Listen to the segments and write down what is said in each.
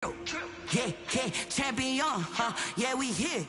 Yeah, yeah, champion, huh? Yeah, we here.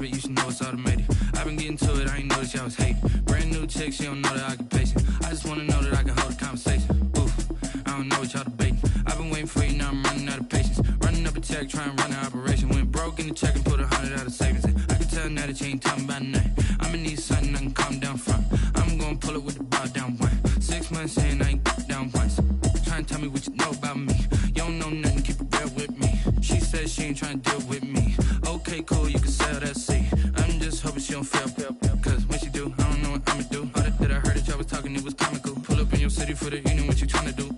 You should know it's automated. I've been getting to it, I ain't noticed y'all was hating. Brand new chick, she don't know the occupation. I just wanna know that I can hold a conversation. Oof, I don't know what y'all debating. I've been waiting for you, now I'm running out of patience. Running up a check, trying to run an operation. Went broke in the check and put 100 out of savings in. I can tell now that you ain't talking about nothing. I'ma need something I can calm down from. I'm gonna pull it with the bar down one. 6 months saying I ain't down once. Trying to tell me what you know about me. You don't know nothing, keep it real with me. She said she ain't trying to deal with me. Okay, cool, you can sell that seat. I'm just hoping she don't fail, cause when she do, I don't know what I'ma do. All that I heard that y'all was talking, it was comical. Pull up in your city for the evening, what you tryna do?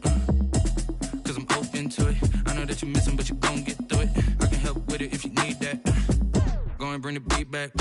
Cause I'm open to it. I know that you're missing, but you gon' get through it. I can help with it if you need that. Go and bring the beat back.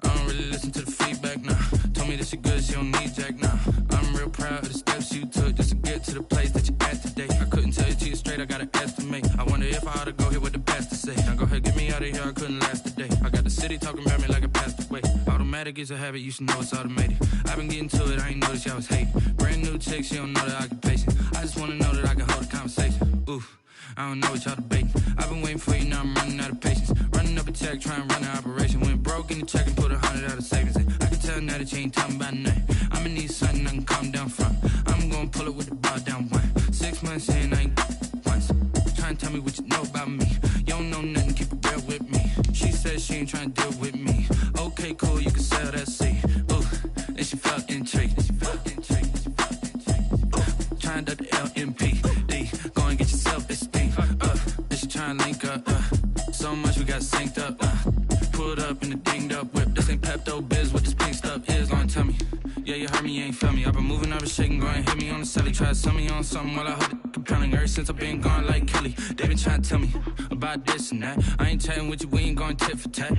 I don't really listen to the feedback, nah. Told me that she good, she don't need Jack, nah. I'm real proud of the steps you took just to get to the place that you're at today. I couldn't tell you to you straight, I gotta estimate. I wonder if I ought to go here with the pastor say. Now go ahead, get me out of here, I couldn't last a day. I got the city talking about me like a passed away. Automatic is a habit, you should know it's automated. I've been getting to it, I ain't noticed y'all was hating. Brand new chick, she don't know the occupation. I just wanna know that I can hold a conversation. Oof, I don't know what y'all debating. I've been waiting for you, now I'm running out of patience. Running up a check, trying to run an operation. Went broke in the check and put 100 out of savings in. I can tell now that you ain't talking about nothing. I'ma need something I can calm down from. I'm gonna pull it with the bar down one. 6 months saying I ain't once. Trying to tell me what you know about me. You don't know nothing, keep it real with me. She said she ain't trying to deal with me. Okay, cool, you can sell that seat. Ooh, and she felt intrigued. Trying to the LMPD. Go and get yourself esteem. And she trying to link up. So much we got synced up. Pulled up in the dinged up whip. This ain't Pepto-Biz, what this pink stuff is. Long tell me. Yeah, you heard me, you ain't felt me. I've been moving, I've been shaking, go and hit me on the celly. Try to sell me on something while I hold it compelling. Ever since I've been gone like Kelly, they been trying to tell me about this and that. I ain't chatting with you, we ain't going tit for tat.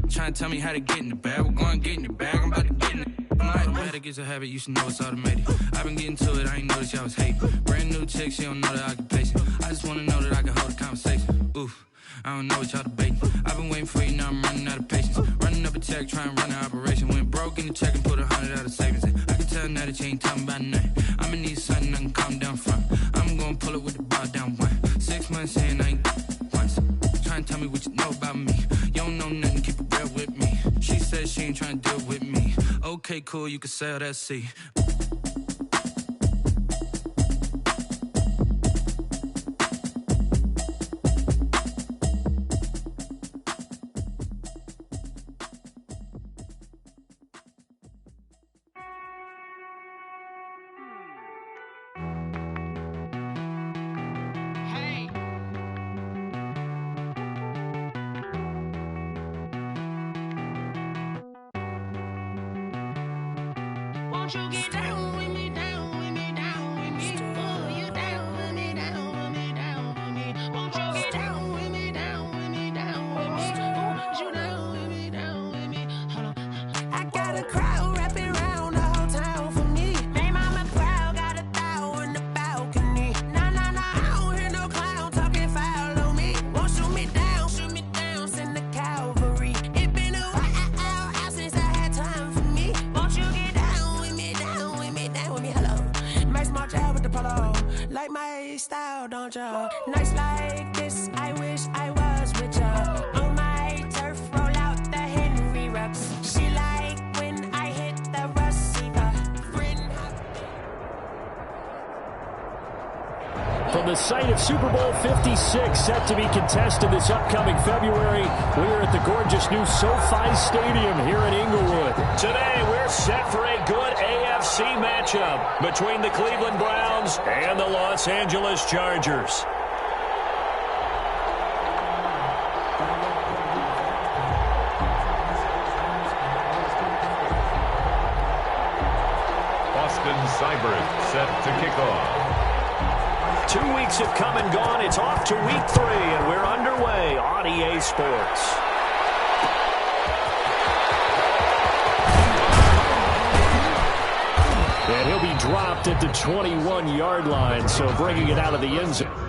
Trying to tell me how to get in the bag, we're going to get in the bag, I'm about to get in it. Automatic is a habit, you should know it's automated. I've been getting to it, I ain't noticed y'all was hating. Brand new chick, she don't know the occupation. I just wanna know that I can hold a conversation. Oof, I don't know what y'all debating. I've been waiting for you, now I'm running out of patience. Running up a check, trying to run an operation. Went broke in the check and put 100 out of savings in. I can tell now that you ain't talking about nothing. I'ma need something I can calm down from. I'm gonna pull it with the bar down one. 6 months saying I ain't once. Trying to tell me what you know about me. You don't know nothing, keep it real with me. She said she ain't trying to deal with me. Okay, cool, you can sell that seat. Won't you get down with me, down with me, down with me? Oh, you down with me, down with me, down with me. Won't you get down with me, down with me, down with me? Oh, you down with me, down with me? Hold on. I got a crowd wrapping around the whole town for me. They mama proud, got a thou in the balcony. Nah, nah, nah, I don't hear no clown talking foul on me. Won't shoot me down, send the cavalry. It been a while since I had time for me. Won't you get down with me, down with me, down with me? Hello. Max March out with the polo. Like my style, don't ya? Nights like this, I wish I was with ya. On my turf, roll out the Henry Rux. She like when I hit the receiver. From the site of Super Bowl 56, set to be contested this upcoming February, we're at the gorgeous new SoFi Stadium here in Inglewood. Today, we're set for a good AFC matchup between the Cleveland Browns and the Los Angeles Chargers. Austin Seibert set to kick off. 2 weeks have come and gone. It's off to week 3, and we're underway on EA Sports. And he'll be dropped at the 21-yard line, so bringing it out of the end zone.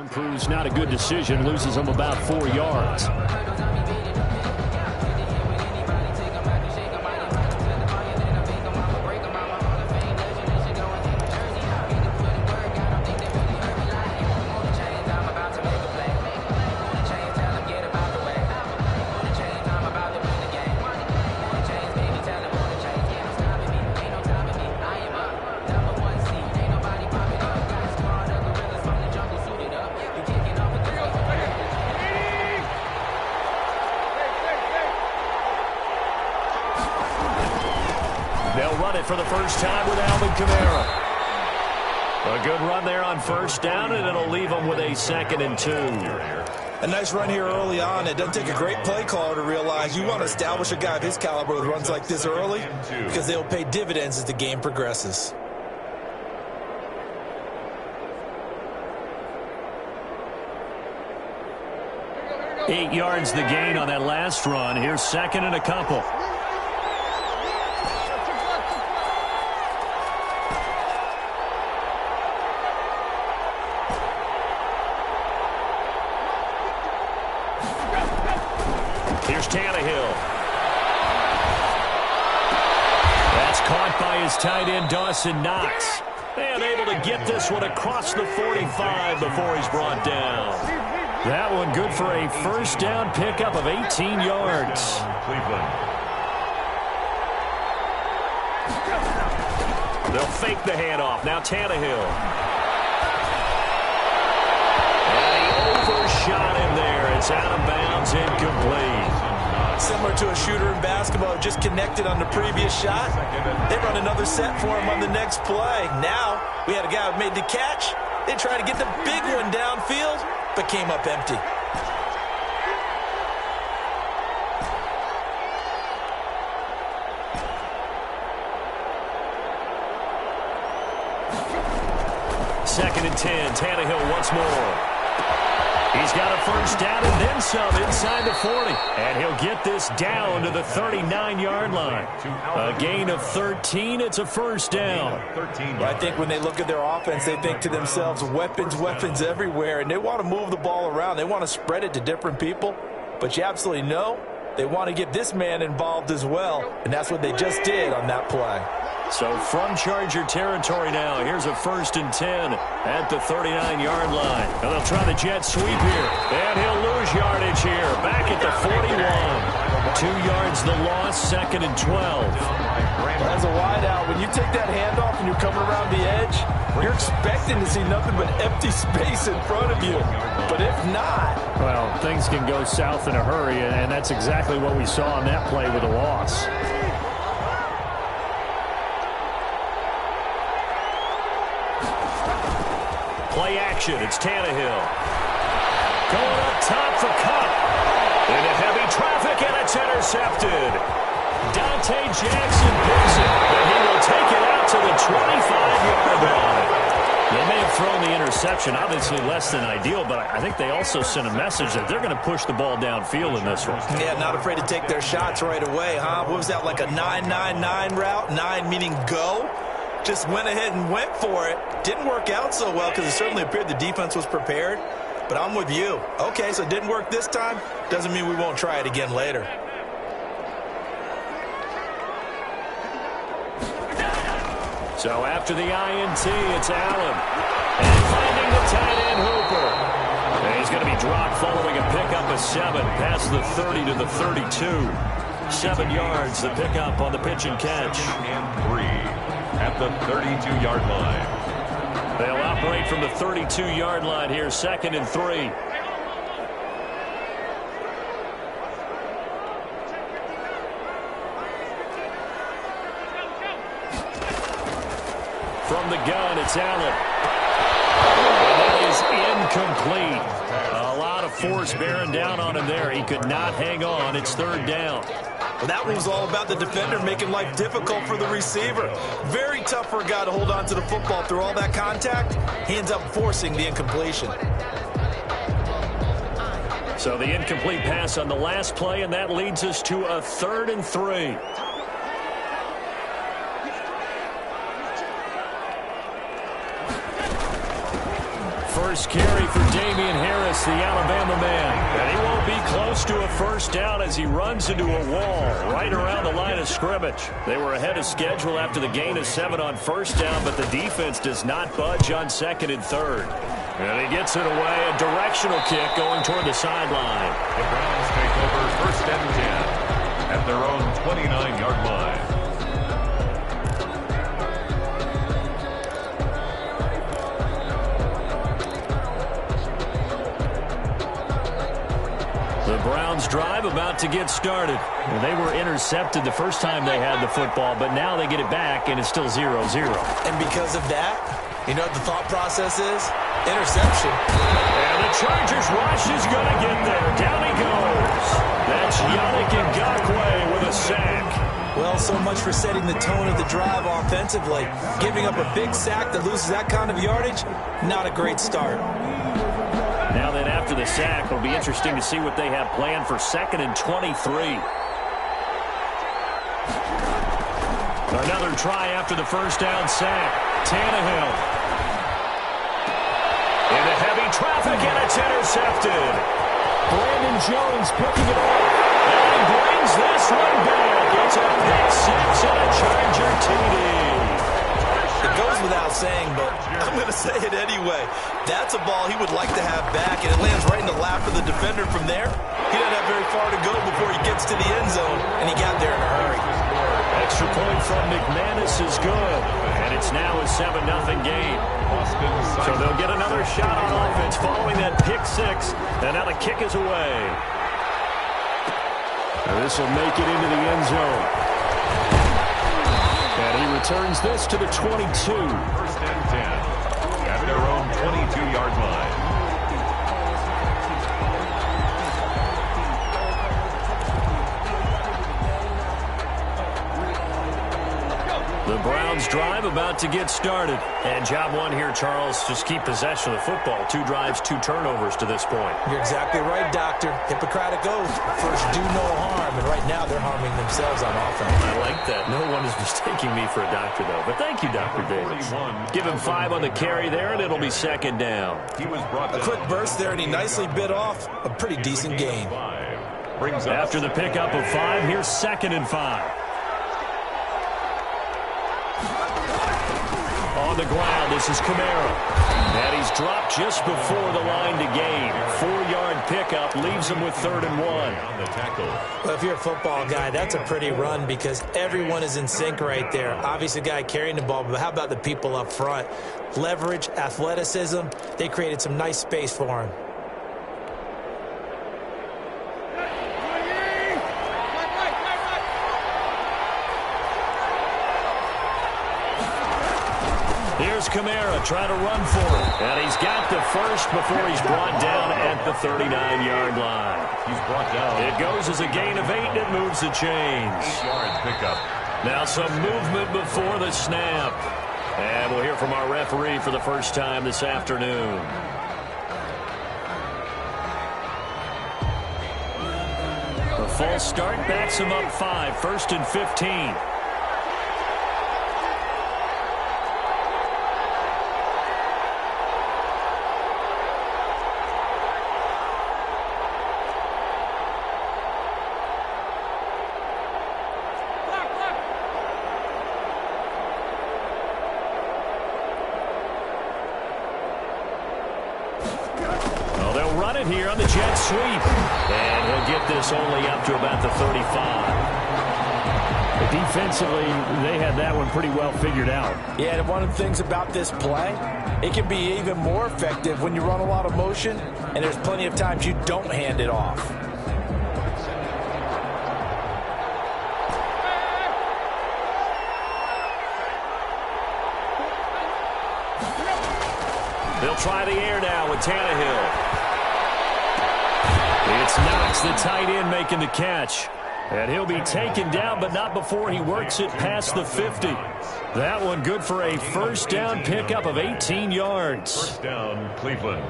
Proves not a good decision, loses him about 4 yards. They'll run it for the first time with Alvin Kamara. A good run there on first down, and it'll leave them with a 2nd and 2. A nice run here early on. It doesn't take a great play caller to realize you want to establish a guy of his caliber with runs like this early because they'll pay dividends as the game progresses. Eight yards the gain on that last run. Here's 2nd and a couple. Here's Tannehill. That's caught by his tight end, Dawson Knox. And able to get this one across the 45 before he's brought down. That one good for a first down pickup of 18 yards. Cleveland. They'll fake the handoff. Now Tannehill. And he overshot him there. It's out of bounds, incomplete. Similar to a shooter in basketball, just connected on the previous shot. They run another set for him on the next play. Now, we had a guy who made the catch. They tried to get the big one downfield, but came up empty. Second and 10. Tannehill once more. He's got a first down and then some inside the 40. And he'll get this down to the 39-yard line. A gain of 13. It's a first down. Well, I think when they look at their offense, they think to themselves, weapons, weapons everywhere. And they want to move the ball around. They want to spread it to different people. But you absolutely know they want to get this man involved as well. And that's what they just did on that play. So from Charger territory now, here's a 1st and 10 at the 39-yard line. And they'll try the jet sweep here. And he'll lose yardage here. Back at the 41. 2 yards the loss, 2nd and 12. As a wideout, when you take that handoff and you're coming around the edge, you're expecting to see nothing but empty space in front of you. But if not... Well, things can go south in a hurry, and that's exactly what we saw on that play with a loss. Play action. It's Tannehill. Going up top for Kupp. Into heavy traffic, and it's intercepted. Dante Jackson picks it, and he will take it out to the 25-yard line. They may have thrown the interception, obviously less than ideal, but I think they also sent a message that they're going to push the ball downfield in this one. Yeah, not afraid to take their shots right away, huh? What was that, like a 9-9-9 route? 9 meaning go? Just went ahead and went for it. Didn't work out so well because it certainly appeared the defense was prepared. But I'm with you. Okay, so it didn't work this time. Doesn't mean we won't try it again later. So after the INT, it's Allen. And finding the tight end Hooper. And he's going to be dropped following a pickup of 7 past the 30 to the 32. 7 yards, the pickup on the pitch and catch. And 3 at the 32-yard line. They'll operate from the 32-yard line here, 2nd and 3. From the gun, it's Allen. And that is incomplete. A lot of force bearing down on him there. He could not hang on. It's 3rd down. Well, that one was all about the defender making life difficult for the receiver. Very tough for a guy to hold on to the football through all that contact. He ends up forcing the incompletion. So the incomplete pass on the last play, and that leads us to a 3rd and 3. First carry for Damian Harris, the Alabama man. And he won't be close to a first down as he runs into a wall right around the line of scrimmage. They were ahead of schedule after the gain of 7 on first down, but the defense does not budge on 2nd and 3rd. And he gets it away, a directional kick going toward the sideline. The Browns take over 1st and 10 at their own 29-yard line. The Browns drive about to get started. They were intercepted the first time they had the football, but now they get it back, and it's still 0-0. And because of that, you know what the thought process is? Interception. And the Chargers rush is going to get there. Down he goes. That's Yannick Ngakoue with a sack. Well, so much for setting the tone of the drive offensively. Giving up a big sack that loses that kind of yardage, not a great start. Now then, after the sack, it'll be interesting to see what they have planned for 2nd and 23. Another try after the first down sack. Tannehill. Into heavy traffic, and it's intercepted. Brandon Jones picking it up. And he brings this one back. It's a pick 6 and a Charger TD. It goes without saying, but I'm going to say it anyway. That's a ball he would like to have back, and it lands right in the lap of the defender from there. He doesn't have very far to go before he gets to the end zone, and he got there in a hurry. Extra point from McManus is good, and it's now a 7-0 game. So they'll get another shot on offense following that pick 6, and now the kick is away. This will make it into the end zone. And he returns this to the 22. 1st and 10 at their own 22-yard line. The Browns drive about to get started. And job 1 here, Charles, just keep possession of the football. 2 drives, 2 turnovers to this point. You're exactly right, Doctor. Hippocratic oath. First, do no harm. And right now, they're harming themselves on offense. I like that. No one is mistaking me for a doctor, though. But thank you, Dr. Davis. Give him 5 on the carry there, and it'll be 2nd down. He was brought down. A quick burst there, and he nicely bit off a pretty decent gain. After the pickup of 5, here's 2nd and 5. On the ground, this is Kamara. And he's dropped just before the line to gain. 4-yard pickup leaves him with 3rd and 1. Well, if you're a football guy, that's a pretty run because everyone is in sync right there. Obviously, the guy carrying the ball, but how about the people up front? Leverage, athleticism, they created some nice space for him. Here's Kamara trying to run for it. And he's got the first before he's brought down at the 39-yard line. He's brought down. It goes as a gain of 8, and it moves the chains. 8 yards pickup. Now some movement before the snap. And we'll hear from our referee for the first time this afternoon. A false start backs him up 5, 1st and 15. Here on the jet sweep. And he'll get this only up to about the 35. Defensively, they had that one pretty well figured out. Yeah, and one of the things about this play, it can be even more effective when you run a lot of motion, and there's plenty of times you don't hand it off. They'll try the air now with Tannehill. It's Knox, the tight end, making the catch. And he'll be taken down, but not before he works it past the 50. That one good for a first down pickup of 18 yards. First down, Cleveland.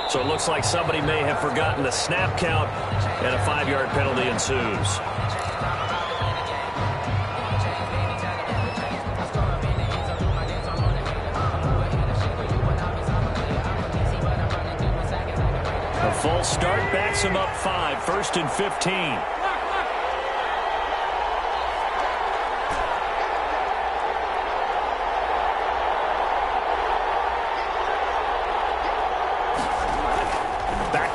So it looks like somebody may have forgotten the snap count, and a 5-yard penalty ensues. A false start backs him up 5, 1st and 15.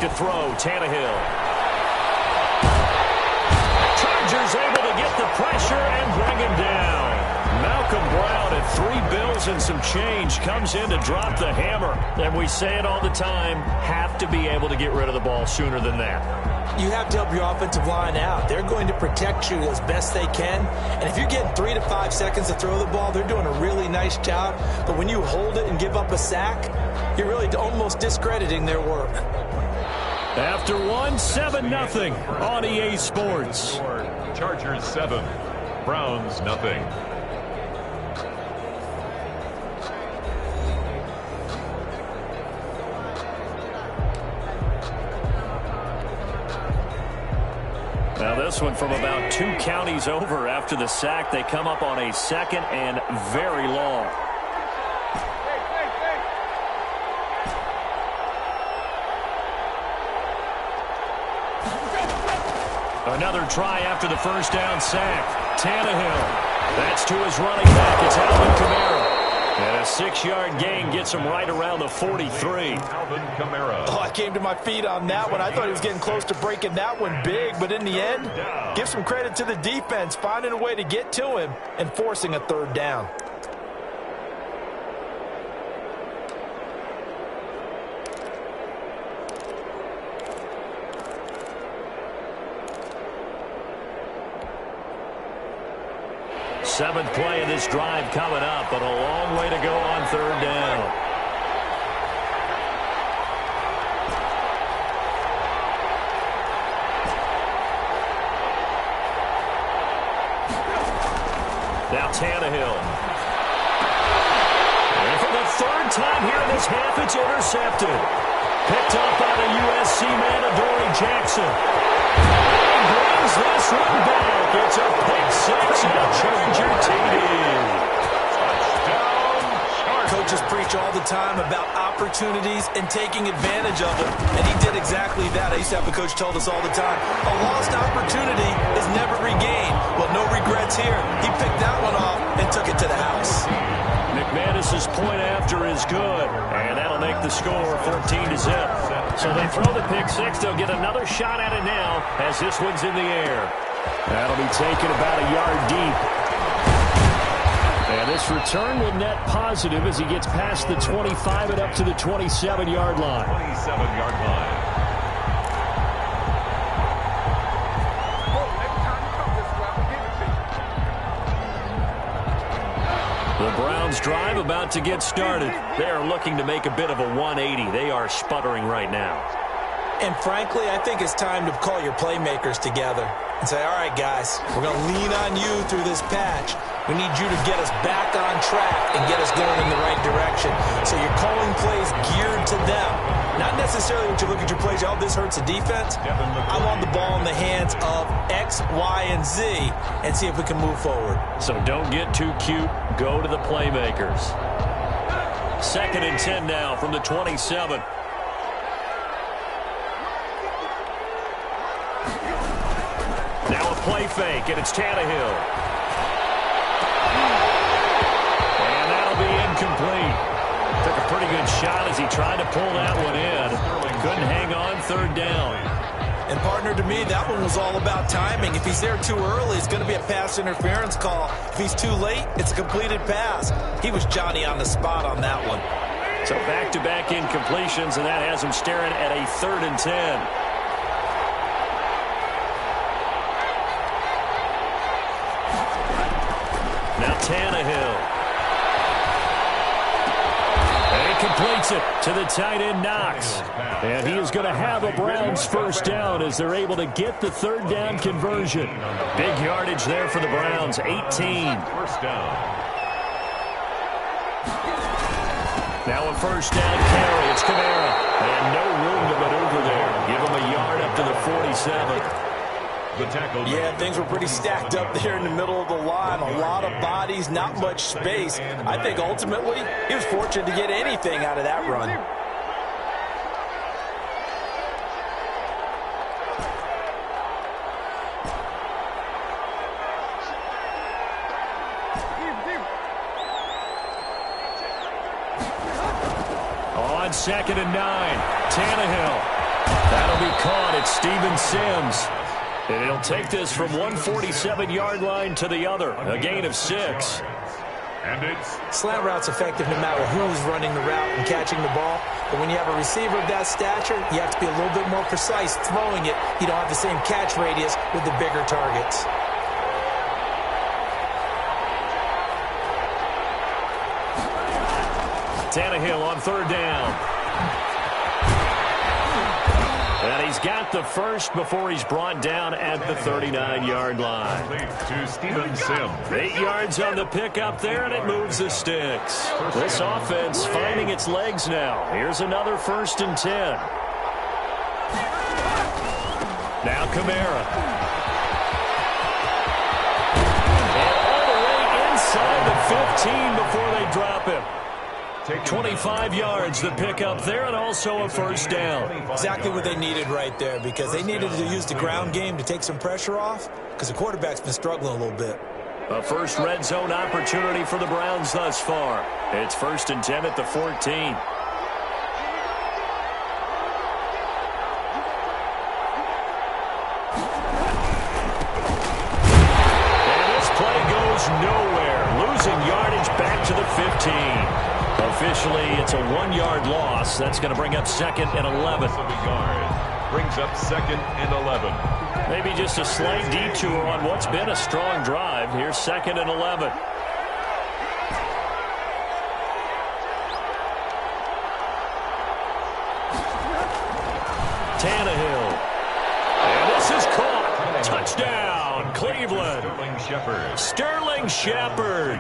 To throw, Tannehill. Chargers able to get the pressure and bring him down. Malcolm Brown at 3 bills and some change comes in to drop the hammer. And we say it all the time, have to be able to get rid of the ball sooner than that. You have to help your offensive line out. They're going to protect you as best they can. And if you're getting 3 to 5 seconds to throw the ball, they're doing a really nice job. But when you hold it and give up a sack, you're really almost discrediting their work. After 7-0 on EA Sports. Chargers 7, Browns nothing. Now this one from about 2 counties over after the sack. They come up on a 2nd and very long. Another try after the first down sack. Tannehill. That's to his running back. It's Alvin Kamara. And a 6-yard gain gets him right around the 43. Alvin Kamara. Oh, I came to my feet on that one. I thought he was getting close to breaking that one big, but in the end, give some credit to the defense, finding a way to get to him and forcing a 3rd down. Seventh play of this drive coming up, but a long way to go on 3rd down. Now Tannehill. And for the 3rd time here in this half, it's intercepted. Picked up by the USC man, Adoree Jackson. And brings this one back. It's a pick-6 and a Charger TD. Coaches preach all the time about opportunities and taking advantage of them, and he did exactly that. I used to have a coach told us all the time, a lost opportunity is never regained. Well, no regrets here. He picked that one off and took it to the house. McManus's point after is good, and that'll make the score 14-0. So they throw the pick-6. They'll get another shot at it now as this one's in the air. That'll be taken about a yard deep. And this return will net positive as he gets past the 25 and up to the 27-yard line. 27-yard line. Browns drive about to get started. They are looking to make a bit of a 180. They are sputtering right now. And frankly, I think it's time to call your playmakers together and say, all right, guys, we're going to lean on you through this patch. We need you to get us back on track and get us going in the right direction. So you're calling plays geared to them. Not necessarily when you look at your plays, oh, this hurts the defense. I want the ball in the hands of X, Y, and Z and see if we can move forward. So don't get too cute. Go to the playmakers. 2nd and 10 now from the 27. Now a play fake, and it's Tannehill. And that'll be incomplete. Took a pretty good shot as he tried to pull that one in. Couldn't hang on 3rd down. And partner, to me, that one was all about timing. If he's there too early, it's going to be a pass interference call. If he's too late, it's a completed pass. He was Johnny on the spot on that one. So back-to-back incompletions, and that has him staring at a 3rd and 10. Now Tannehill. And he completes it to the tight end, Knox. And he is going to have a Browns first down as they're able to get the 3rd down conversion. Big yardage there for the Browns, 18. First down. Now a first down carry. It's Kamara. And no room to maneuver there. Give him a yard up to the 47. The tackle. Yeah, things were pretty stacked up there in the middle of the line. A lot of bodies, not much space. I think ultimately he was fortunate to get anything out of that run. On 2nd and 9, Tannehill. That'll be caught. It's Steven Sims. And he'll take this from 147-yard line to the other. A gain of 6. And it's Slant route's effective no matter who's running the route and catching the ball. But when you have a receiver of that stature, you have to be a little bit more precise throwing it. You don't have the same catch radius with the bigger targets. Tannehill on 3rd down. And he's got the first before he's brought down at the 39-yard line. to Steven Sims. 8 yards on the pickup there, and it moves the sticks. This offense finding its legs now. Here's another 1st and 10. Now Kamara. And all the way inside the 15 before they drop him. 25 yards the pickup there, and also a first down. Exactly what they needed right there, because they needed to use the ground game to take some pressure off, because the quarterback's been struggling a little bit. A first red zone opportunity for the Browns thus far. It's 1st and 10 at the 14. And this play goes nowhere. Losing yardage back to the 15. Officially, it's a 1-yard loss. That's going to bring up 2nd and 11. Brings up 2nd and 11. Maybe just a slight detour on what's been a strong drive. Here's 2nd and 11. Tannehill. And this is caught. Touchdown, Cleveland. Sterling Shepard.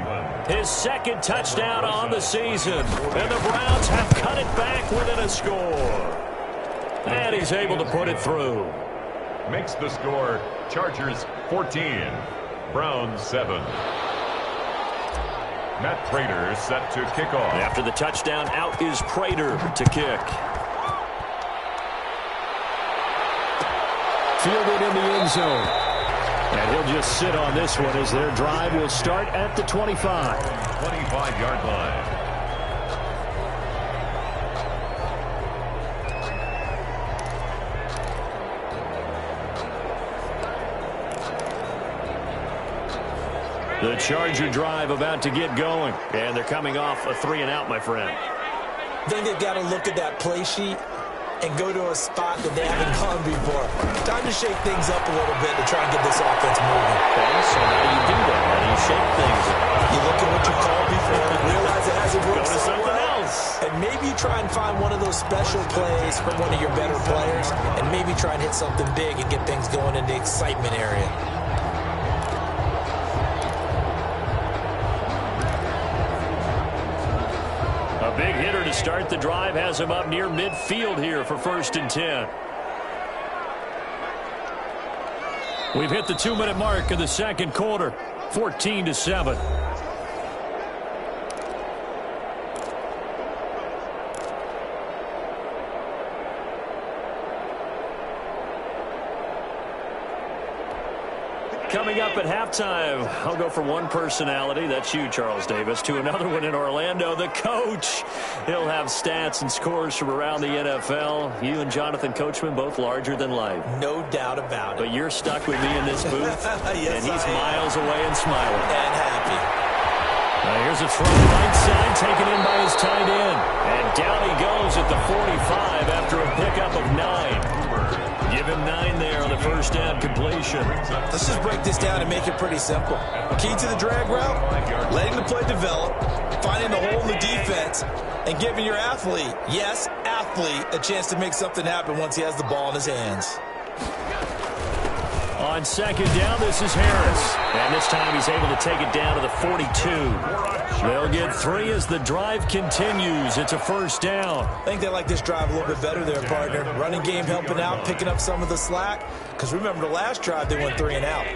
His 2nd touchdown on the season. And the Browns have cut it back within a score. And he's able to put it through. Makes the score Chargers 14, Browns 7. Matt Prater set to kick off. After the touchdown, out is Prater to kick. Fielded in the end zone. And he'll just sit on this one as their drive will start at the 25. 25-yard line. The Charger drive about to get going. And they're coming off a 3-and-out, my friend. I think they've got to look at that play sheet and go to a spot that they haven't gone before. Time to shake things up a little bit to try and get this offense moving. Okay, so how do you do that? How do you shake things up? You look at what you called before and realize it hasn't worked Go to something else. And maybe you try and find one of those special plays from one of your better players, and maybe try and hit something big and get things going in the excitement area. A big hitter to start the drive has him up near midfield here for 1st and 10. We've hit the 2-minute mark in the second quarter, 14-7. Coming up at halftime, I'll go from one personality, that's you, Charles Davis, to another one in Orlando, the coach. He'll have stats and scores from around the NFL. You and Jonathan Coachman, both larger than life. No doubt about it. But you're stuck with me in this booth, Yes, and he's miles away and smiling. And happy. Now here's a throw right side, taken in by his tight end. And down he goes at the 45 after a pickup of 9. Give him 9 there on the first down completion. Let's just break this down and make it pretty simple. Key to the drag route, letting the play develop, finding the hole in the defense, and giving your athlete, yes, athlete, a chance to make something happen once he has the ball in his hands. On second down, this is Harris. And this time he's able to take it down to the 42. They'll get 3 as the drive continues. It's a first down. I think they like this drive a little bit better there, partner. Running game helping out, picking up some of the slack. Because remember, the last drive, they went 3 and out.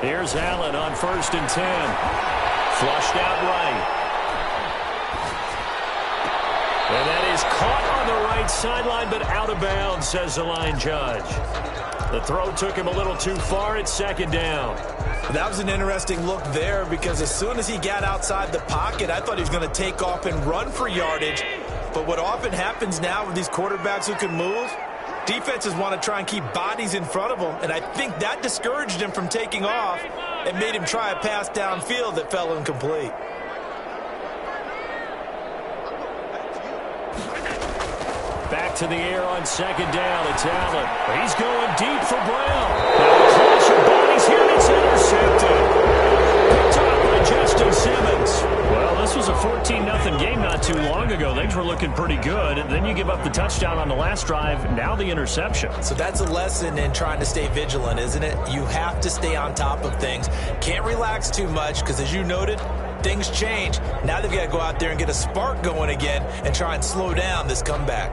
Here's Allen on 1st and 10. Flushed out right. And that is caught on the right sideline, but out of bounds, says the line judge. The throw took him a little too far at second down. That was an interesting look there because as soon as he got outside the pocket, I thought he was going to take off and run for yardage. But what often happens now with these quarterbacks who can move, defenses want to try and keep bodies in front of them, and I think that discouraged him from taking off and made him try a pass downfield that fell incomplete. Back to the air on second down. It's Allen. He's going deep for Brown. Now the clash of bodies here, and it's intercepted. Picked up by Justin Simmons. Well, this was a 14-0 game not too long ago. Things were looking pretty good. And then you give up the touchdown on the last drive. Now the interception. So that's a lesson in trying to stay vigilant, isn't it? You have to stay on top of things. Can't relax too much because, as you noted, things change. Now they've got to go out there and get a spark going again and try and slow down this comeback.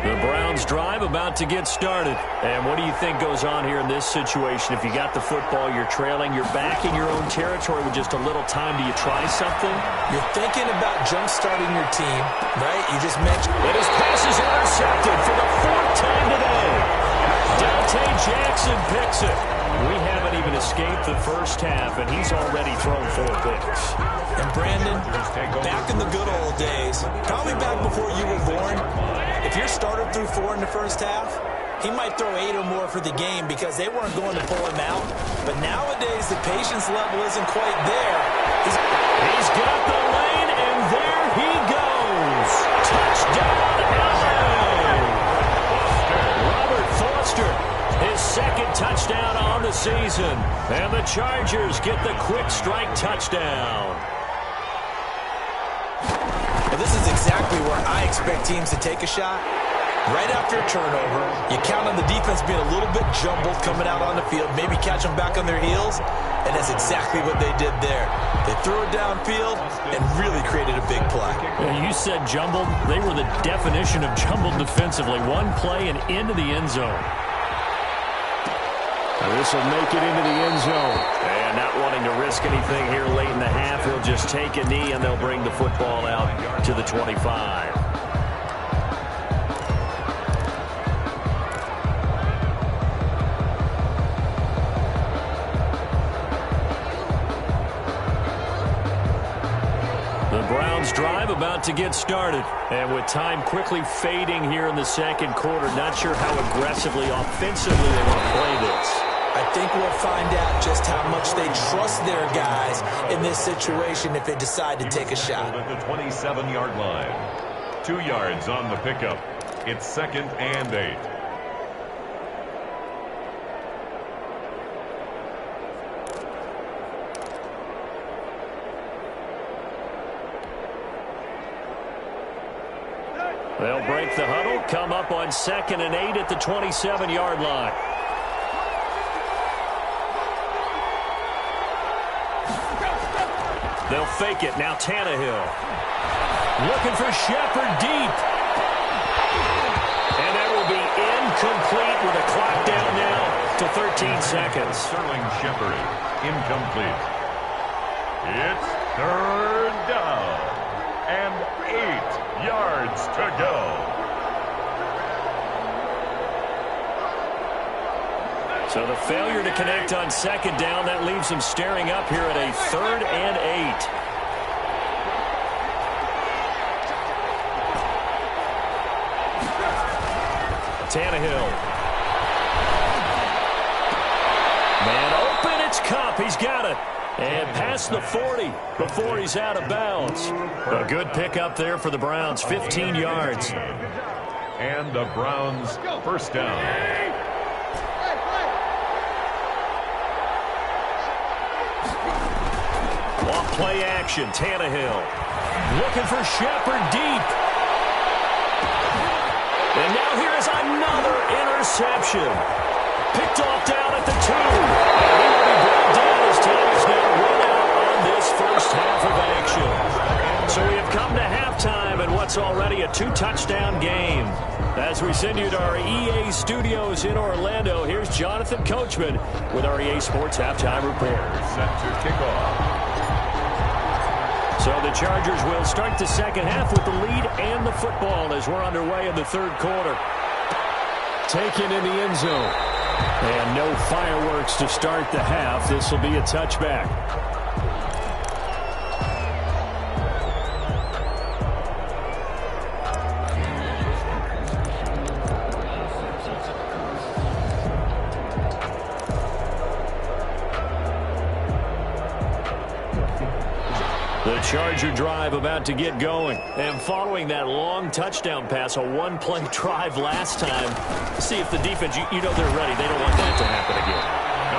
The Browns drive about to get started. And what do you think goes on here in this situation? If you got the football, you're trailing, you're back in your own territory with just a little time. Do you try something? You're thinking about jump-starting your team, right? You just mentioned. And his pass is intercepted for the 4th time today. Dante Jackson picks it. We haven't even escaped the first half, and he's already thrown 4 picks. And Brandon, back in the good old days, probably back before you were born, if your starter threw 4 in the first half, he might throw 8 or more for the game because they weren't going to pull him out. But nowadays, the patience level isn't quite there. He's got the lane, and there he goes. Touchdown, LA! Robert Foster, his 2nd touchdown on the season. And the Chargers get the quick strike touchdown. Well, this is exactly where I expect teams to take a shot. Right after a turnover, you count on the defense being a little bit jumbled coming out on the field, maybe catch them back on their heels, and that's exactly what they did there. They threw it downfield and really created a big play. You said jumbled. They were the definition of jumbled defensively. One play and into the end zone. This will make it into the end zone. And not wanting to risk anything here late in the half, he'll just take a knee and they'll bring the football out to the 25. The Browns drive about to get started. And with time quickly fading here in the second quarter, not sure how aggressively, offensively they want to play this. I think we'll find out just how much they trust their guys in this situation if they decide to take a shot. At the 27-yard line. 2 yards on the pickup. It's 2nd and 8. They'll break the huddle, come up on 2nd and 8 at the 27-yard line. They'll fake it. Now Tannehill. Looking for Shepard deep. And that will be incomplete with a clock down now to 13 seconds. Sterling Shepard, incomplete. It's 3rd down and 8 yards to go. So the failure to connect on 2nd down, that leaves them staring up here at a 3rd and 8. Tannehill. Man open, it's Kupp. He's got it. And past the 40 before he's out of bounds. A good pickup there for the Browns, 15 yards. And the Browns' first down. Off play action, Tannehill. Looking for Shepard deep. And now here is another interception. Picked off down at the 2. And he will be brought down as time is now run out on this first half of action. So we have come to halftime in what's already a 2-touchdown game. As we send you to our EA studios in Orlando, here's Jonathan Coachman with our EA Sports Halftime Report. Set to kick off. So the Chargers will start the second half with the lead and the football as we're underway in the third quarter. Taken in the end zone. And no fireworks to start the half. This will be a touchback. The Charger drive about to get going. And following that long touchdown pass, a one-play drive last time, see if the defense, you know they're ready. They don't want that to happen again.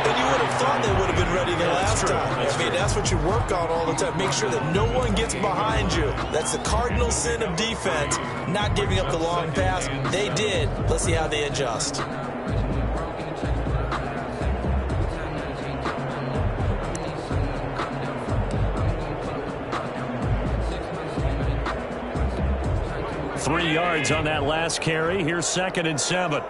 And you would have thought they would have been ready the last time. That's what you work on all the time. Make sure that no one gets behind you. That's the cardinal sin of defense, not giving up the long pass. They did. Let's see how they adjust. Three yards on that last carry. Here's 2nd and 7.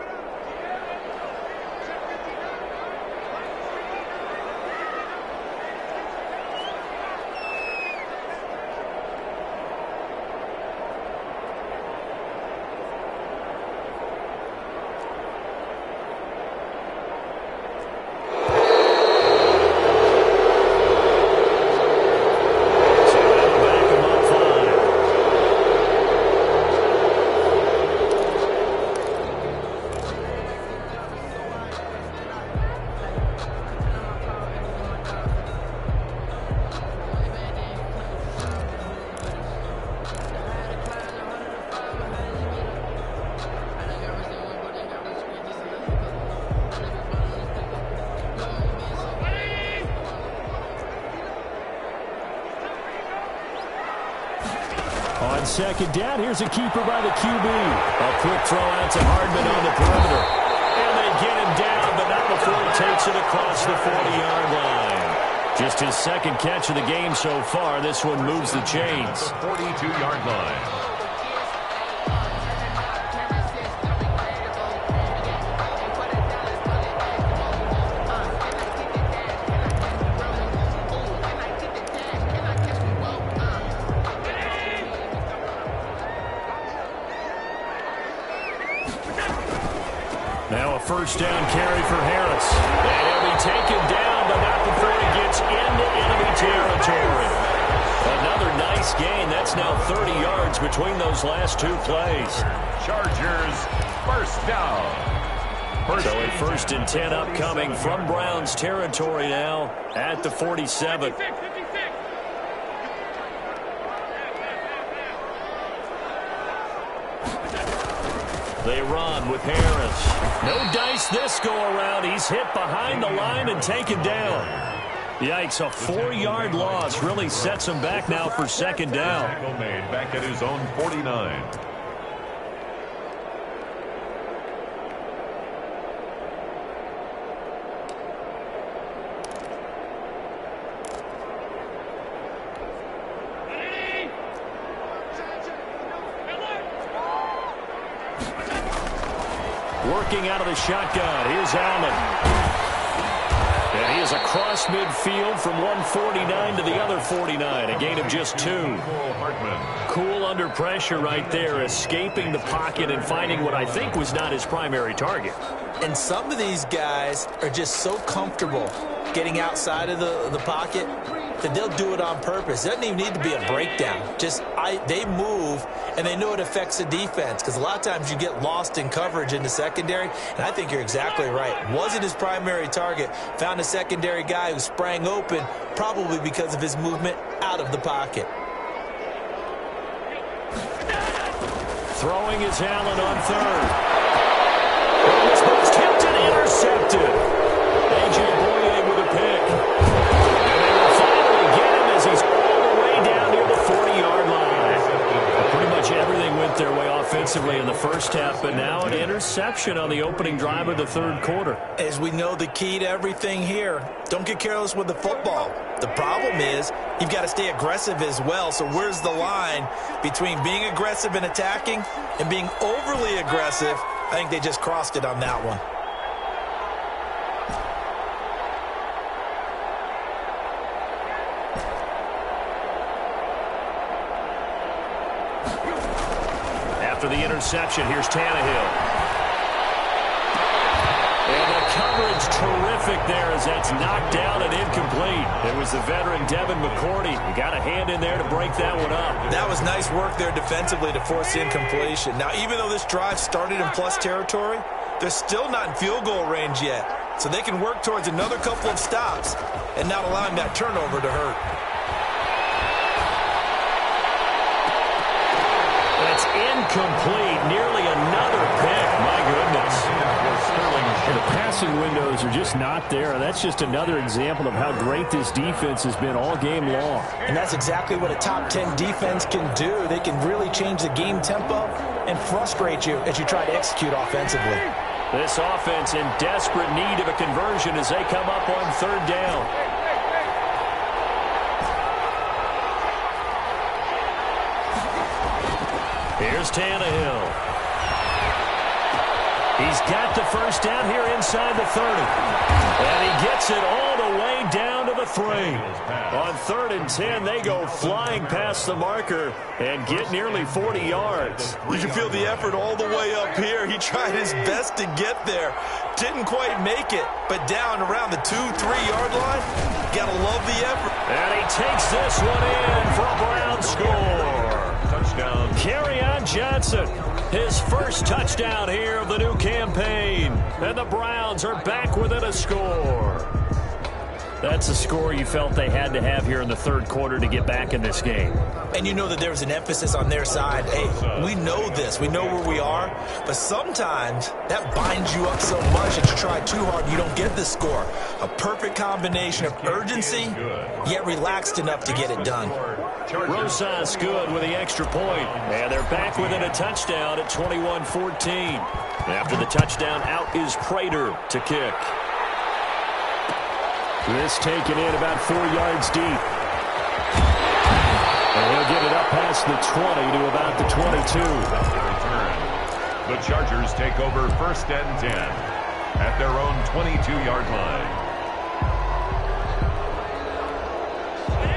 On 2nd down, here's a keeper by the QB. A quick throw out to Hardman on the perimeter. And they get him down, but not before he takes it across the 40-yard line. Just his 2nd catch of the game so far. This one moves the chains. The 42-yard line. Now a first down carry for Harris. And he'll be taken down, but not before he gets into enemy territory. Another nice gain It's now 30 yards between those last two plays. Chargers, first down. So a 1st and 10 upcoming from Browns territory now at the 47. They run with Harris. No dice this go around. He's hit behind the line and taken down. Yikes, a 4-yard loss really sets him back now for 2nd down. Tackle made back at his own 49. Working out of the shotgun. Here's Allen. And he is across midfield from 149 to the other 49. A gain of just 2. Cool under pressure right there, escaping the pocket and finding what I think was not his primary target. And some of these guys are just so comfortable getting outside of the pocket that they'll do it on purpose. It doesn't even need to be a breakdown. They move, and they know it affects the defense, because a lot of times you get lost in coverage in the secondary, and I think you're exactly right. Wasn't his primary target. Found a secondary guy who sprang open, probably because of his movement out of the pocket. Throwing is Allen on 3rd. This ball's tipped and intercepted. A.J. Boye with a pick. And they will finally get him as he's all the way down near the 40-yard line. Pretty much everything went their way offensively in the first half, but now an interception on the opening drive of the 3rd quarter. As we know, the key to everything here, don't get careless with the football. The problem is you've got to stay aggressive as well. So where's the line between being aggressive and attacking and being overly aggressive? I think they just crossed it on that one. After the interception, here's Tannehill. And the coverage terrific there as that's knocked down and incomplete. It was the veteran Devin McCourty. You got a hand in there to break that one up. That was nice work there defensively to force the incompletion. Now, even though this drive started in plus territory, they're still not in field goal range yet. So they can work towards another couple of stops and not allowing that turnover to hurt. That's incomplete. Nearly another pick. My goodness. The passing windows are just not there. That's just another example of how great this defense has been all game long. And that's exactly what a top 10 defense can do. They can really change the game tempo and frustrate you as you try to execute offensively. This offense in desperate need of a conversion as they come up on 3rd down. Here's Tannehill. He's got the first down here inside the 30. And he gets it all the way down to the 3. On 3rd and 10, they go flying past the marker and get nearly 40 yards. You can feel the effort all the way up here. He tried his best to get there. Didn't quite make it, but down around the 2-3-yard line, gotta love the effort. And he takes this one in for a Brown score. Touchdown. Kerryon Johnson, his first touchdown here of the new campaign. And the Browns are back within a score. That's a score you felt they had to have here in the 3rd quarter to get back in this game. And you know that there's an emphasis on their side. Hey, we know this. We know where we are. But sometimes that binds you up so much that you try too hard, you don't get the score. A perfect combination of urgency, yet relaxed enough to get it done. Rosas good with the extra point. And they're back within a touchdown at 21-14. After the touchdown, out is Prater to kick. This taken in about 4 yards deep. And he'll get it up past the 20 to about the 22. The Chargers take over 1st and 10 at their own 22-yard line.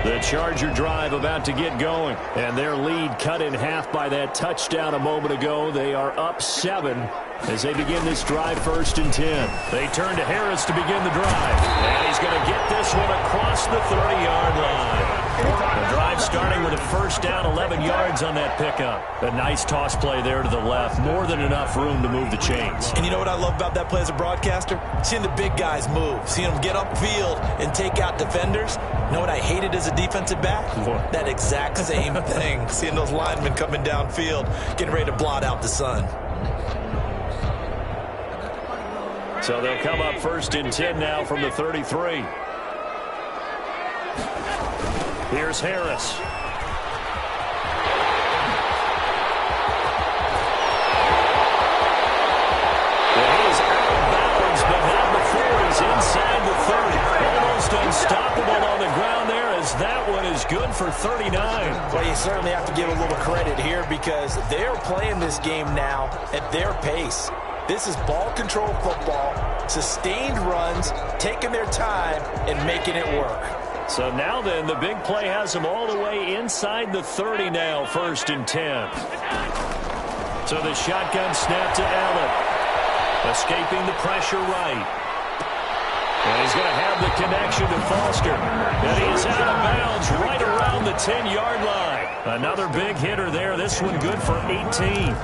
The Charger drive about to get going. And their lead cut in half by that touchdown a moment ago. They are up 7 as they begin this drive 1st and 10. They turn to Harris to begin the drive. And he's going to get this one across the 30-yard line. The drive starting with a first down, 11 yards on that pickup. A nice toss play there to the left. More than enough room to move the chains. And you know what I love about that play as a broadcaster? Seeing the big guys move. Seeing them get upfield and take out defenders. You know what I hated as a defensive back? What? That exact same thing. Seeing those linemen coming downfield, getting ready to blot out the sun. So they'll come up first and 10 now from the 33. Here's Harris. And he's out of bounds, but not before he's inside the 30. Almost unstoppable on the ground there, as that one is good for 39. Well, you certainly have to give a little credit here because they're playing this game now at their pace. This is ball control football, sustained runs, taking their time, and making it work. So now then, the big play has them all the way inside the 30 now, first and 10. So the shotgun snap to Allen. Escaping the pressure right. And he's going to have the connection to Foster. And he's out of bounds right around the 10-yard line. Another big hitter there. This one good for 18.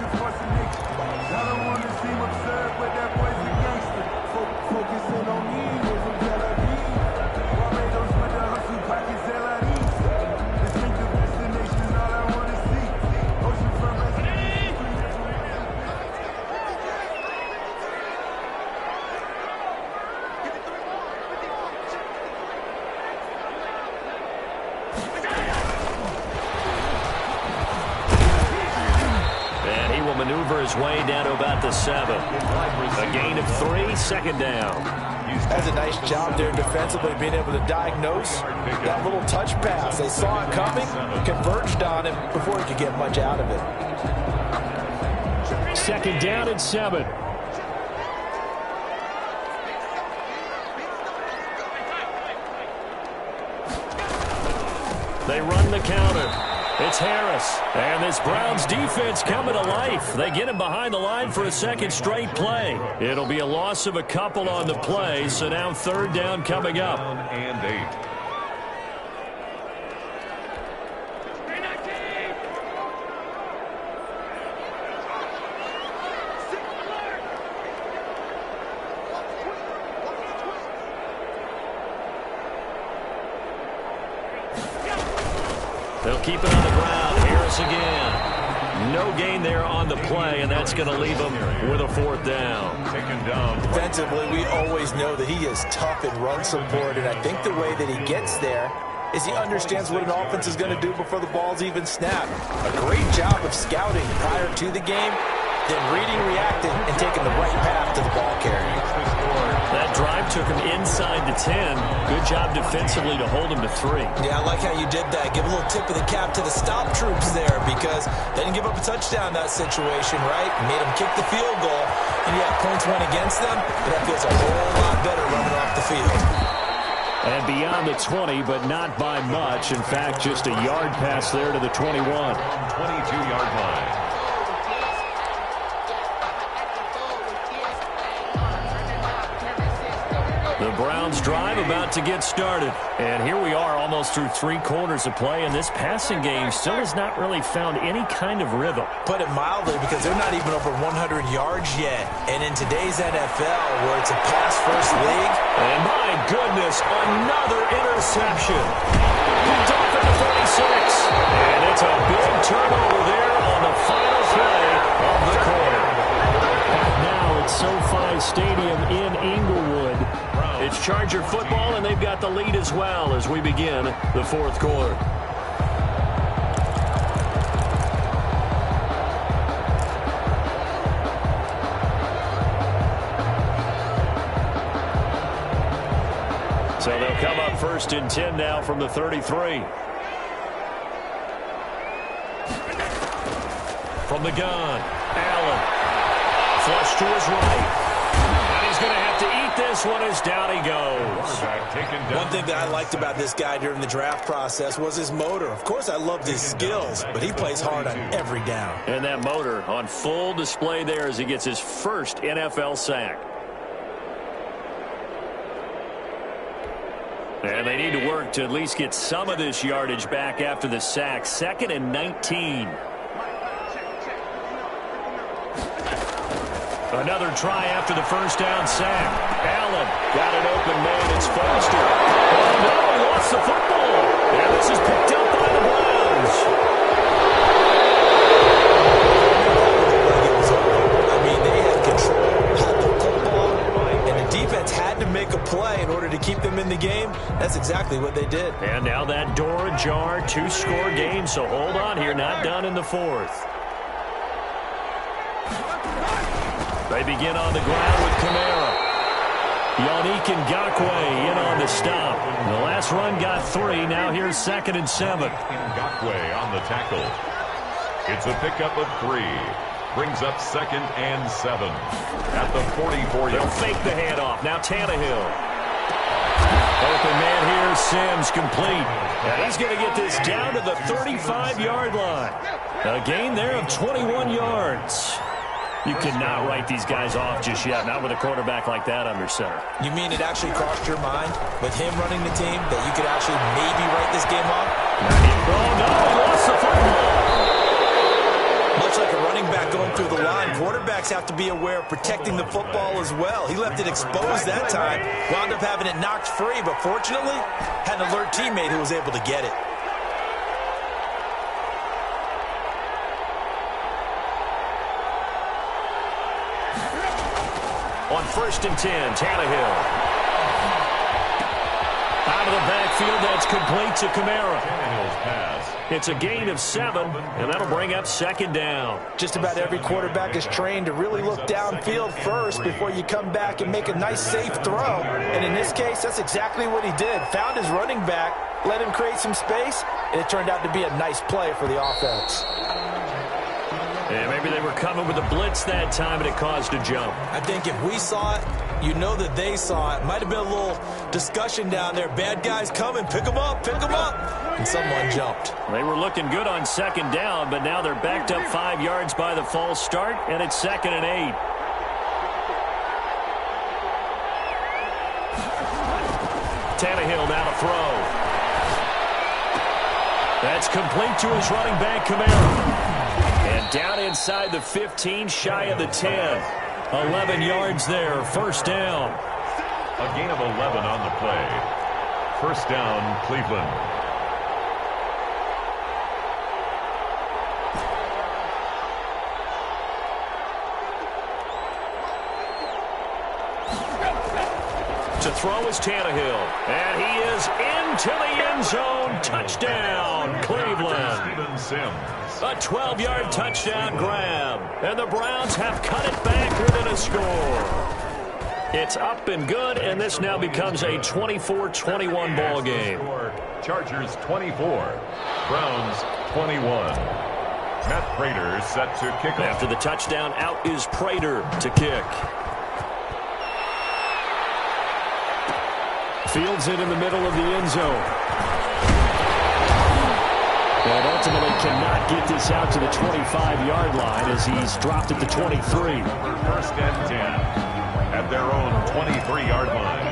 Maneuver his way down to about the 7. A gain of 3, second down. That's a nice job there defensively, being able to diagnose that little touch pass. They saw it coming, converged on him before he could get much out of it. Second down and 7. They run the counter. It's Harris. And this Browns defense coming to life. They get him behind the line for a second straight play. It'll be a loss of a couple on the play, so now third down coming up. And 8. They'll keep it on the ground. Harris again. No gain there on the play, and that's going to leave them with a fourth down. Taken down. Defensively, we always know that he is tough in run support, and I think the way that he gets there is he understands what an offense is going to do before the ball's even snapped. A great job of scouting prior to the game, then reading, reacting, and taking the right path to the ball carrier. That drive took him inside the 10. Good job defensively to hold him to 3. Yeah, I like how you did that. Give a little tip of the cap to the stop troops there because they didn't give up a touchdown in that situation, right? Made them kick the field goal, and yeah, points went against them, but that feels a whole lot better running off the field. And beyond the 20, but not by much. In fact, just a yard pass there to the 21. 22-yard line. The Browns drive about to get started. And here we are almost through 3 quarters of play, and this passing game still has not really found any kind of rhythm. Put it mildly, because they're not even over 100 yards yet. And in today's NFL, where it's a pass-first league. And my goodness, another interception. Picked off at the 36. And it's a big turnover there on the final play of the quarter. Now it's SoFi Stadium in Inglewood. It's Charger football, and they've got the lead as well as we begin the fourth quarter. So they'll come up first and 10 now from the 33. From the gun, Allen. Flush to his right. And he's going to have to eat this one as down he goes. One thing that I liked about this guy during the draft process was his motor. Of course, I loved his skills, but he plays hard on every down. And that motor on full display there as he gets his first NFL sack. And they need to work to at least get some of this yardage back after the sack. 2nd and 19. Another try after the first down sack. Allen got an open man. It's Foster. Oh, no, he lost the football. And this is picked up by the Browns. I mean, they had control, had the football, and the defense had to make a play in order to keep them in the game. That's exactly what they did. And now that door ajar, 2-score game, so hold on here, not done in the 4th. They begin on the ground with Kamara. Yannick Ngakoue in on the stop. The last run got 3. Now here's 2nd and 7. Ngakoue on the tackle. It's a pickup of 3. Brings up 2nd and 7 at the 44-yard. They'll fake the handoff. Now Tannehill. Open man here, Sims complete. And he's going to get this down to the 35-yard line. A gain there of 21 yards. You cannot write these guys off just yet, not with a quarterback like that under center. You mean it actually crossed your mind with him running the team that you could actually maybe write this game off? Oh, no, he lost the football. Much like a running back going through the line, quarterbacks have to be aware of protecting the football as well. He left it exposed that time, wound up having it knocked free, but fortunately, had an alert teammate who was able to get it. On 1st and 10, Tannehill. Out of the backfield, that's complete to Kamara. Tannehill's pass. It's a gain of 7, and that'll bring up 2nd down. Just about every quarterback is trained to really look downfield first before you come back and make a nice, safe throw. And in this case, that's exactly what he did. Found his running back, let him create some space, and it turned out to be a nice play for the offense. Yeah, maybe they were coming with a blitz that time, and it caused a jump. I think if we saw it, you know that they saw it. Might have been a little discussion down there. Bad guys coming, pick them up, and someone jumped. They were looking good on 2nd down, but now they're backed up 5 yards by the false start, and it's 2nd and 8. Tannehill now to throw. That's complete to his running back, Kamara. And down inside the 15, shy of the 10. 11 yards there, 1st down. A gain of 11 on the play. 1st down, Cleveland. To throw is Tannehill. And he is into the end zone. Touchdown, Cleveland. Steven Sims. A 12-yard touchdown grab. And the Browns have cut it back within a score. It's up and good, and this now becomes a 24-21 ball game. Chargers 24. Browns 21. Matt Prater set to kick off. After the touchdown, out is Prater to kick. Fields it in the middle of the end zone. And ultimately cannot get this out to the 25-yard line as he's dropped at the 23. 1st and 10 at their own 23-yard line.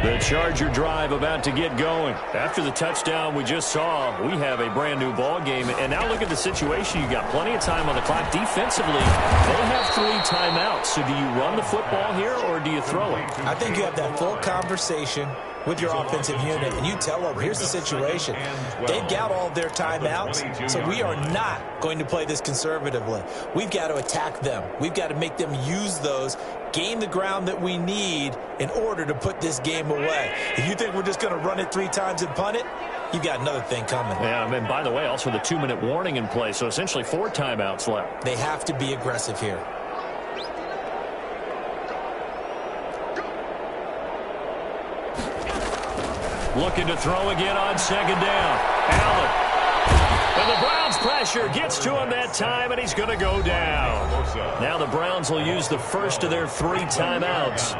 The Charger drive about to get going. After the touchdown we just saw, we have a brand new ball game. And now look at the situation. You got plenty of time on the clock. Defensively, they have 3 timeouts. So do you run the football here or do you throw it? I think you have that full conversation with your offensive unit, and you tell them, here's the situation. They've got all their timeouts, so we are not going to play this conservatively. We've got to attack them. We've got to make them use those, gain the ground that we need in order to put this game away. If you think we're just going to run it 3 times and punt it, you've got another thing coming. Yeah, and by the way, also the 2-minute warning in play, so essentially 4 timeouts left. They have to be aggressive here. Looking to throw again on 2nd down. Allen. And the Browns pressure gets to him that time, and he's going to go down. Now the Browns will use the first of their 3 timeouts.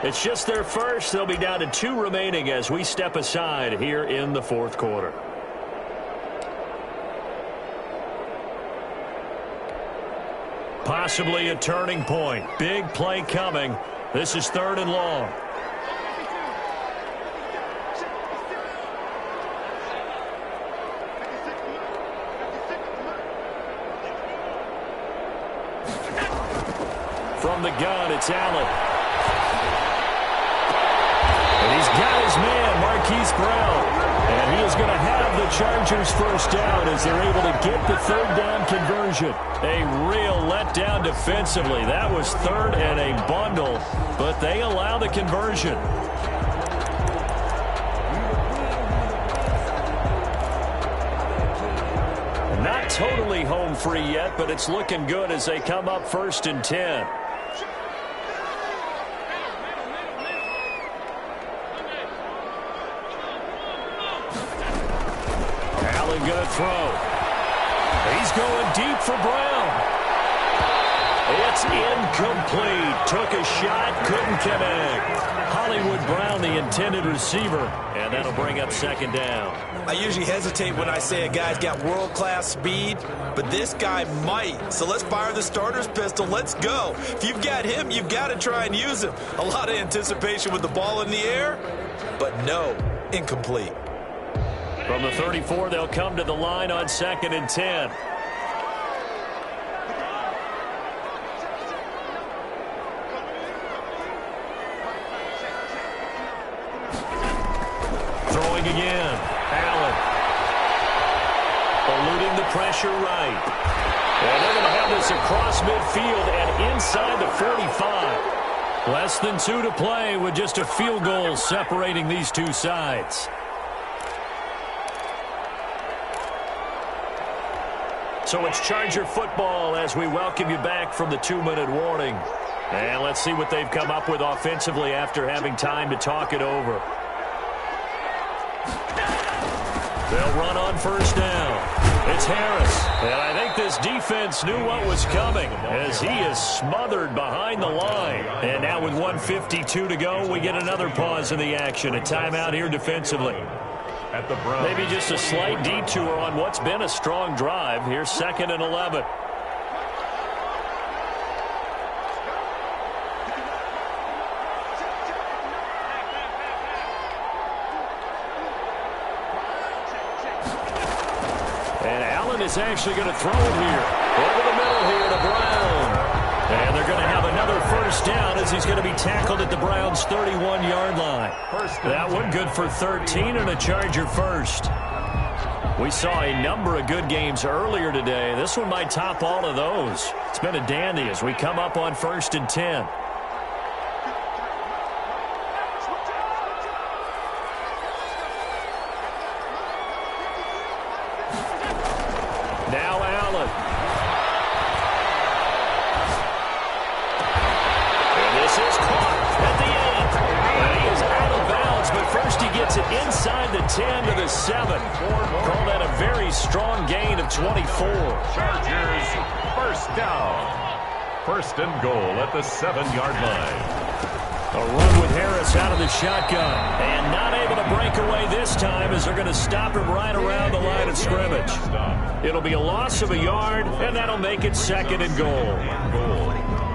It's just their first. They'll be down to 2 remaining as we step aside here in the 4th quarter. Possibly a turning point. Big play coming. This is 3rd and long. From the gun, it's Allen. And he's got his man, Marquise Brown. And he is going to have the Chargers first down as they're able to get the 3rd down conversion. A real letdown defensively. That was 3rd and a bundle, but they allow the conversion. Not totally home free yet, but it's looking good as they come up 1st and 10. Going to throw. He's going deep for Brown. It's incomplete. Took a shot, couldn't connect. Hollywood Brown, the intended receiver, and that'll bring up 2nd down. I usually hesitate when I say a guy's got world-class speed, but this guy might. So let's fire the starter's pistol. Let's go. If you've got him, you've got to try and use him. A lot of anticipation with the ball in the air, but no, incomplete. From the 34, they'll come to the line on 2nd and 10. Throwing again. Allen. Eluding the pressure right. And they're going to have this across midfield and inside the 45. Less than 2 to play with just a field goal separating these two sides. So it's Charger football as we welcome you back from the 2-minute warning. And let's see what they've come up with offensively after having time to talk it over. They'll run on 1st down. It's Harris. And I think this defense knew what was coming as he is smothered behind the line. And now with 1:52 to go, we get another pause in the action. A timeout here defensively. At the Browns. Maybe just a slight detour on what's been a strong drive. Here's 2nd and 11. And Allen is actually going to throw it here. Over the middle here to Brown. And they're going to have another 1st down as he's going to be tackled at the Browns' 31-yard line. That one good for 13 and a Charger first. We saw a number of good games earlier today. This one might top all of those. It's been a dandy as we come up on 1st and 10. Now Allen. And this is caught at the end. And he is out of bounds, but first he gets it inside the 10 to the 7. Call that a very strong gain of 24. Chargers, 1st down. 1st and goal at the 7-yard line. A run with Harris out of the shotgun. And not able to break away this time as they're going to stop him right around the line of scrimmage. It'll be a loss of a yard, and that'll make it 2nd and goal.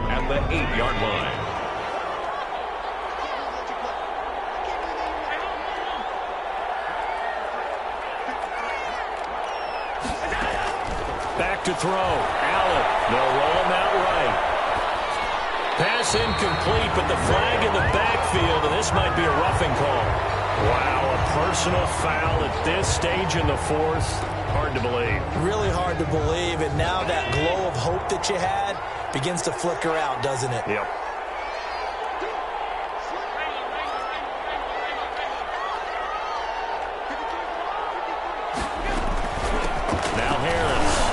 At the 8-yard line. Back to throw. Allen. They'll roll him out right. Pass incomplete, but the flag in the backfield, and this might be a roughing call. Wow, a personal foul at this stage in the 4th. Hard to believe. Really hard to believe, and now that glow of hope that you had begins to flicker out, doesn't it? Yep. Now Harris.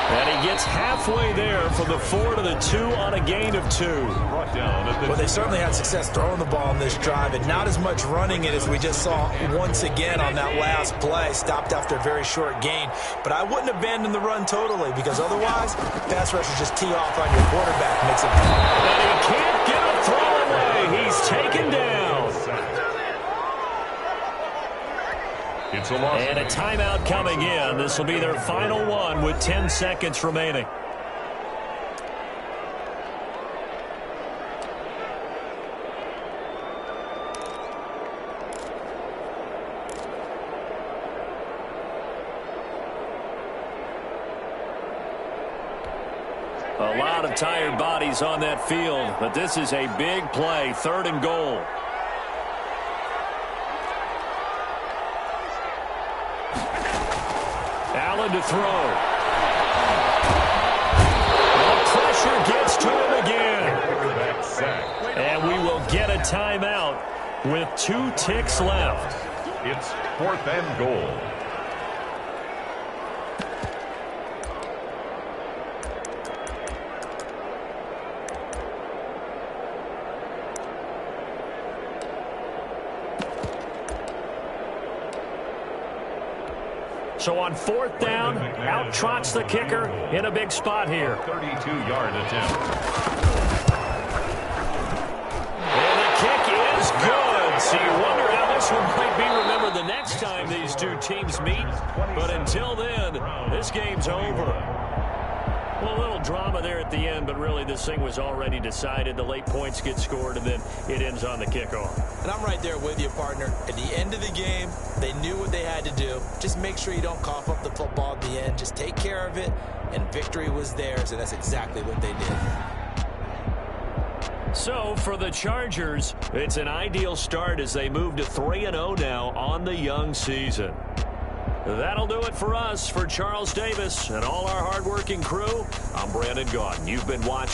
And he gets halfway there from the 4 to the 2 on a gain of 2. Well, they certainly had success throwing the ball in this drive, and not as much running it as we just saw once again on that last play. Stopped after a very short gain. But I wouldn't abandon the run totally, because otherwise, pass rushers just tee off on your quarterback. Makes it. And he can't get a throw away. He's taken down. It's a loss. And a timeout coming in. This will be their final one with 10 seconds remaining. A lot of tired bodies on that field, but this is a big play, 3rd and goal. Allen to throw. The pressure gets to him again. And we will get a timeout with 2 ticks left. It's 4th and goal. So on 4th down, out trots the kicker in a big spot here. 32-yard attempt. And the kick is good. So you wonder how this one might be remembered the next time these two teams meet. But until then, this game's over. Well, a little drama there at the end, but really this thing was already decided. The late points get scored, and then it ends on the kickoff. And I'm right there with you, partner. At the end of the game, they knew what they had to do. Just make sure you don't cough up the football at the end. Just take care of it, and victory was theirs, and that's exactly what they did. So for the Chargers, it's an ideal start as they move to 3-0 now on the young season. That'll do it for us. For Charles Davis and all our hardworking crew, I'm Brandon Gaudin. You've been watching